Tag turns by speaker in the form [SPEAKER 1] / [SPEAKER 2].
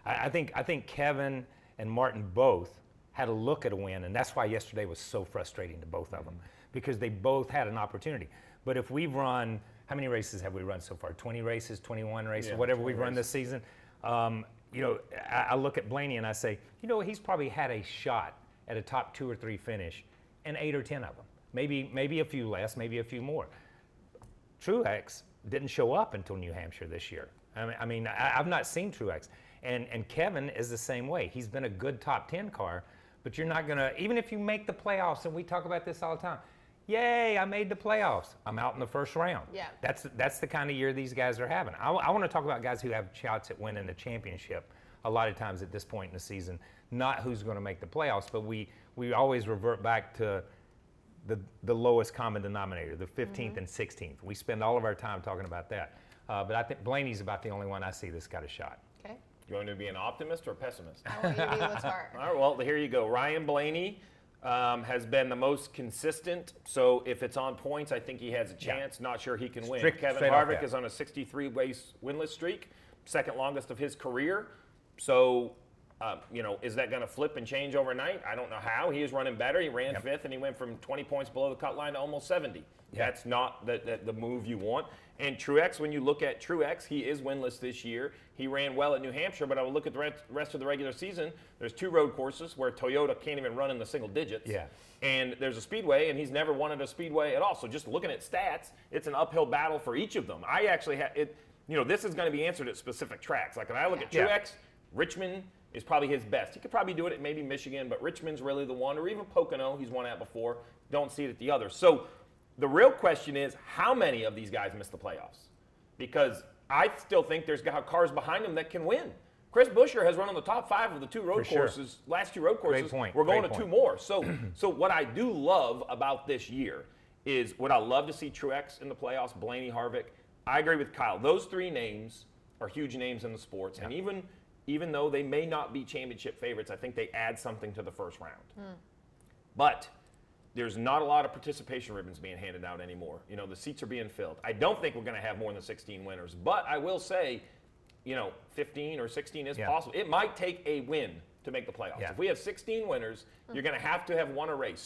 [SPEAKER 1] I think Kevin and Martin both had a look at a win, and that's why yesterday was so frustrating to both of them, because they both had an opportunity. But if we've run, how many races have we run so far? 20 races, 21 races, whatever we've run this season. I look at Blaney and I say, he's probably had a shot at a top 2 or 3 finish in 8 or 10 of them. Maybe a few less, maybe a few more. Truex didn't show up until New Hampshire this year. I've not seen Truex. And Kevin is the same way. He's been a good top 10 car, but you're not going to, even if you make the playoffs, and we talk about this all the time, yay, I made the playoffs. I'm out in the first round.
[SPEAKER 2] Yeah.
[SPEAKER 1] That's the kind of year these guys are having. I want to talk about guys who have shots at winning the championship a lot of times at this point in the season, not who's going to make the playoffs, but we always revert back to the lowest common denominator, the 15th and 16th. We spend all of our time talking about that. But I think Blaney's about the only one I see that's got a shot.
[SPEAKER 2] Okay.
[SPEAKER 3] You want to be an optimist or a pessimist?
[SPEAKER 2] I want you to be Letarte.
[SPEAKER 3] All right, well, here you go. Ryan Blaney has been the most consistent, so if it's on points, I think he has a chance. Not sure he can win. Kevin Harvick is on a 63-race winless streak, second longest of his career. So, is that going to flip and change overnight? I don't know how. He is running better. He ran fifth, and he went from 20 points below the cut line to almost 70. That's not the move you want. And Truex, when you look at Truex, he is winless this year. He ran well at New Hampshire, but I would look at the rest of the regular season. There's 2 road courses where Toyota can't even run in the single digits.
[SPEAKER 1] Yeah.
[SPEAKER 3] And there's a speedway, and he's never won at a speedway at all. So just looking at stats, it's an uphill battle for each of them. I actually have it. This is going to be answered at specific tracks. Like when I look at Truex, Richmond is probably his best. He could probably do it at maybe Michigan, but Richmond's really the one, or even Pocono. He's won at before. Don't see it at the others. So the real question is, how many of these guys miss the playoffs? Because I still think there's cars behind him that can win. Chris Buescher has run on the top 5 of the 2 road courses, last 2 road courses.
[SPEAKER 1] Great point.
[SPEAKER 3] We're going to 2 more. So what I do love about this year is, would I love to see Truex in the playoffs, Blaney, Harvick? I agree with Kyle. Those 3 names are huge names in the sports. And even though they may not be championship favorites, I think they add something to the first round. But there's not a lot of participation ribbons being handed out anymore. The seats are being filled. I don't think we're going to have more than 16 winners. But I will say, 15 or 16 is possible. It might take a win to make the playoffs. If we have 16 winners, you're going to have won a race.